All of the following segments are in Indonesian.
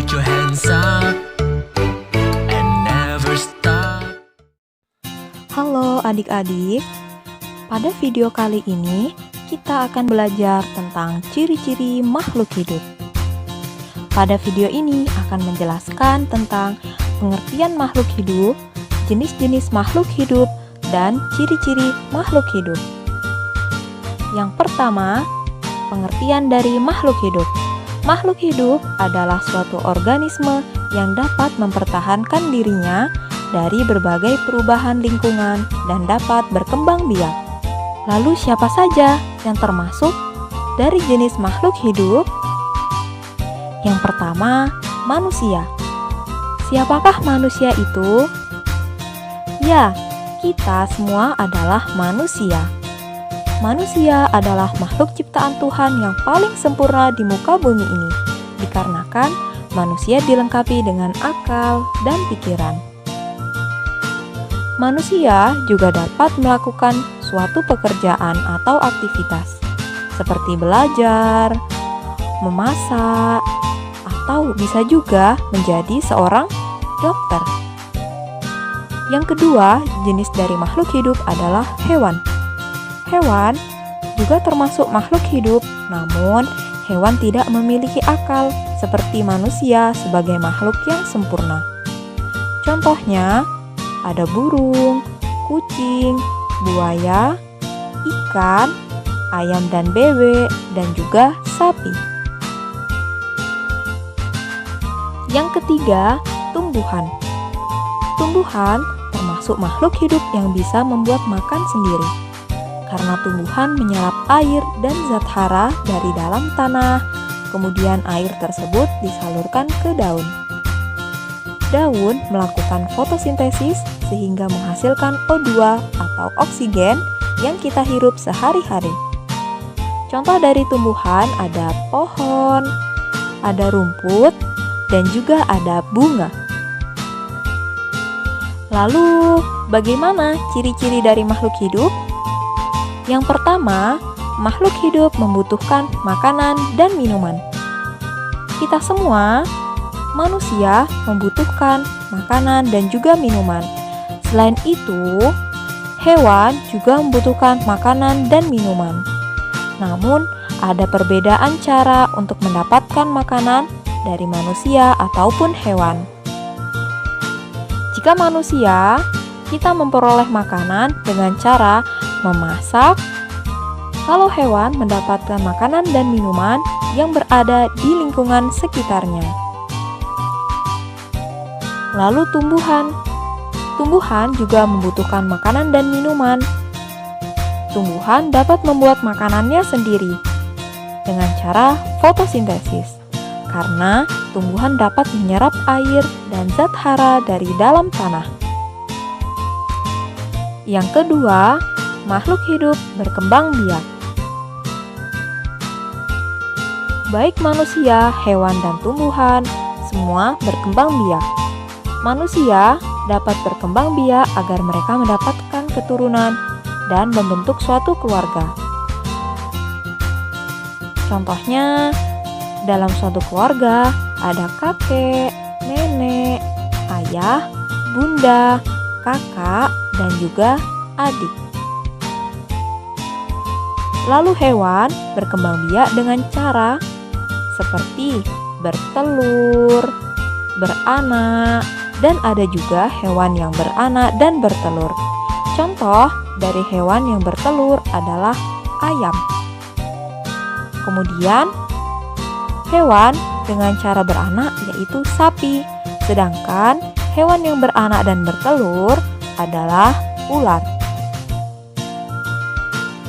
Put your hands up and never stop. Halo adik-adik, pada video kali ini kita akan belajar tentang ciri-ciri makhluk hidup. Pada video ini akan menjelaskan tentang pengertian makhluk hidup, jenis-jenis makhluk hidup, dan ciri-ciri makhluk hidup. Yang pertama, pengertian dari makhluk hidup. Makhluk hidup adalah suatu organisme yang dapat mempertahankan dirinya dari berbagai perubahan lingkungan dan dapat berkembang biak. Lalu siapa saja yang termasuk dari jenis makhluk hidup? Yang pertama, manusia. Siapakah manusia itu? Ya, kita semua adalah manusia. Manusia adalah makhluk ciptaan Tuhan yang paling sempurna di muka bumi ini, dikarenakan manusia dilengkapi dengan akal dan pikiran. Manusia juga dapat melakukan suatu pekerjaan atau aktivitas, seperti belajar, memasak, atau bisa juga menjadi seorang dokter. Yang kedua, jenis dari makhluk hidup adalah hewan. Hewan juga termasuk makhluk hidup, namun hewan tidak memiliki akal seperti manusia sebagai makhluk yang sempurna. Contohnya, ada burung, kucing, buaya, ikan, ayam dan bebek, dan juga sapi. Yang ketiga, tumbuhan. Tumbuhan termasuk makhluk hidup yang bisa membuat makan sendiri. Karena tumbuhan menyerap air dan zat hara dari dalam tanah, kemudian air tersebut disalurkan ke daun. Daun melakukan fotosintesis sehingga menghasilkan O2 atau oksigen yang kita hirup sehari-hari. Contoh dari tumbuhan ada pohon, ada rumput, dan juga ada bunga. Lalu, bagaimana ciri-ciri dari makhluk hidup? Yang pertama, makhluk hidup membutuhkan makanan dan minuman. Kita semua, manusia, membutuhkan makanan dan juga minuman. Selain itu, hewan juga membutuhkan makanan dan minuman. Namun, ada perbedaan cara untuk mendapatkan makanan dari manusia ataupun hewan. Jika manusia, kita memperoleh makanan dengan cara memasak. Kalau hewan mendapatkan makanan dan minuman yang berada di lingkungan sekitarnya. Lalu tumbuhan. Tumbuhan juga membutuhkan makanan dan minuman. Tumbuhan dapat membuat makanannya sendiri dengan cara fotosintesis. Karena tumbuhan dapat menyerap air dan zat hara dari dalam tanah. Yang kedua, makhluk hidup berkembang biak. Baik manusia, hewan, dan tumbuhan, semua berkembang biak. Manusia dapat berkembang biak agar mereka mendapatkan keturunan dan membentuk suatu keluarga. Contohnya, dalam suatu keluarga ada kakek, nenek, ayah, bunda, kakak, dan juga adik. Lalu hewan berkembang biak dengan cara seperti bertelur, beranak, dan ada juga hewan yang beranak dan bertelur. Contoh dari hewan yang bertelur adalah ayam. Kemudian, hewan dengan cara beranak yaitu sapi, sedangkan hewan yang beranak dan bertelur adalah ular.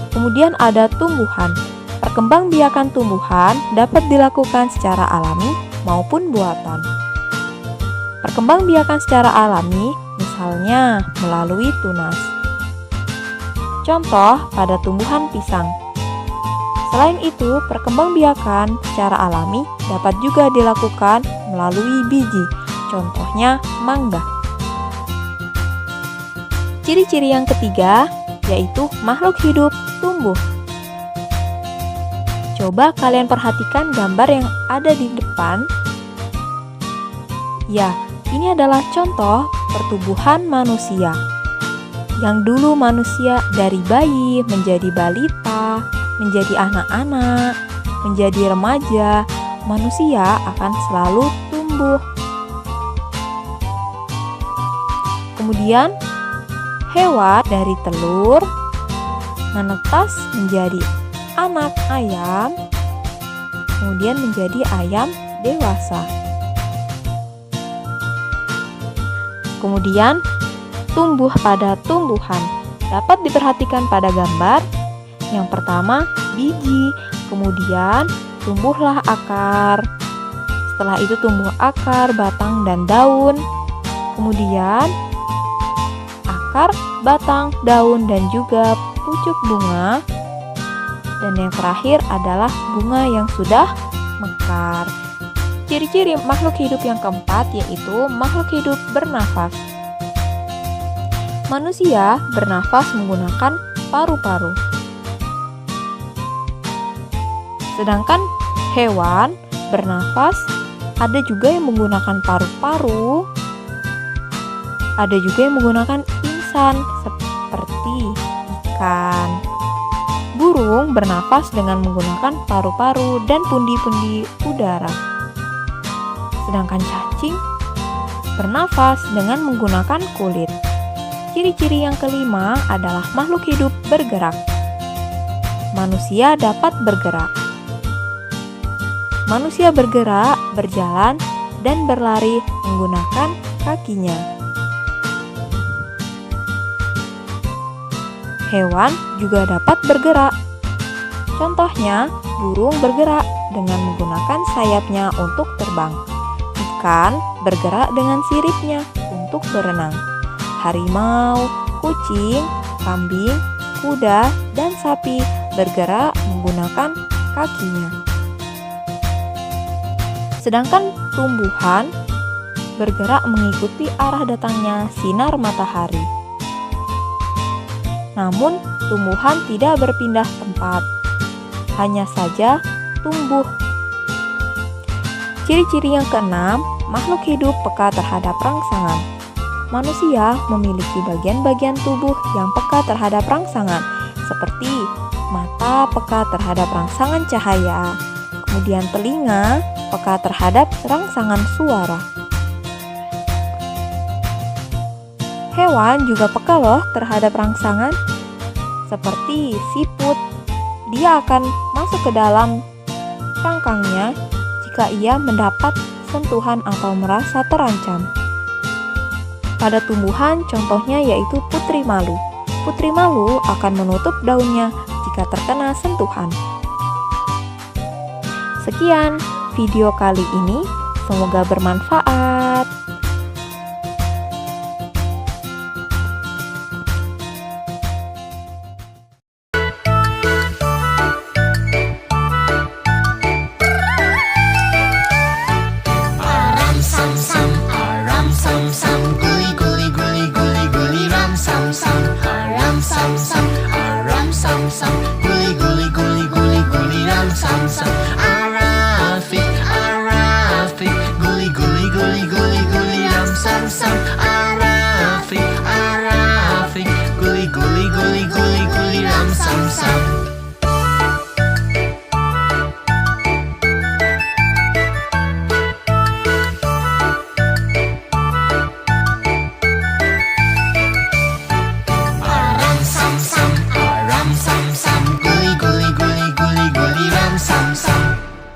Kemudian ada tumbuhan. Perkembangbiakan tumbuhan dapat dilakukan secara alami maupun buatan. Perkembangbiakan secara alami misalnya melalui tunas. Contoh pada tumbuhan pisang. Selain itu, perkembangbiakan secara alami dapat juga dilakukan melalui biji. Contohnya mangga. Ciri-ciri yang ketiga yaitu makhluk hidup tumbuh. Coba kalian perhatikan gambar yang ada di depan. Ya, ini adalah contoh pertumbuhan manusia. Yang dulu manusia dari bayi menjadi balita, menjadi anak-anak, menjadi remaja, manusia akan selalu tumbuh. Kemudian, hewan dari telur menetas menjadi anak ayam, kemudian menjadi ayam dewasa. Kemudian, tumbuh pada tumbuhan dapat diperhatikan pada gambar. Yang pertama, biji, kemudian tumbuhlah akar. Setelah itu tumbuh akar, batang, dan daun. Kemudian akar, batang, daun, dan juga pucuk bunga. Dan yang terakhir adalah bunga yang sudah mekar. Ciri-ciri makhluk hidup yang keempat yaitu makhluk hidup bernafas. Manusia bernafas menggunakan paru-paru. Sedangkan hewan bernafas ada juga yang menggunakan paru-paru, ada juga yang menggunakan insan seperti ikan. Burung bernafas dengan menggunakan paru-paru dan pundi-pundi udara. Sedangkan cacing bernafas dengan menggunakan kulit. Ciri-ciri yang kelima adalah makhluk hidup bergerak. Manusia dapat bergerak. Manusia bergerak, berjalan, dan berlari menggunakan kakinya. Hewan juga dapat bergerak. Contohnya, burung bergerak dengan menggunakan sayapnya untuk terbang. Ikan bergerak dengan siripnya untuk berenang. Harimau, kucing, kambing, kuda, dan sapi bergerak menggunakan kakinya. Sedangkan tumbuhan bergerak mengikuti arah datangnya sinar matahari. Namun, tumbuhan tidak berpindah tempat, hanya saja tumbuh. Ciri-ciri yang keenam, makhluk hidup peka terhadap rangsangan. Manusia memiliki bagian-bagian tubuh yang peka terhadap rangsangan, seperti mata peka terhadap rangsangan cahaya, kemudian telinga peka terhadap rangsangan suara. Hewan juga peka loh terhadap rangsangan, seperti siput. Dia akan masuk ke dalam cangkangnya jika ia mendapat sentuhan atau merasa terancam. Pada tumbuhan, contohnya yaitu putri malu. Putri malu akan menutup daunnya jika terkena sentuhan. Sekian video kali ini, semoga bermanfaat. Aram sam sam, guli guli guli guli guli ram sam sam. Aram sam sam, guli guli guli guli guli ram sam sam. Arafik, guli guli guli guli guli ram sam sam. Arafik, guli guli guli guli guli ram sam sam.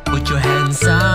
Put your hands up.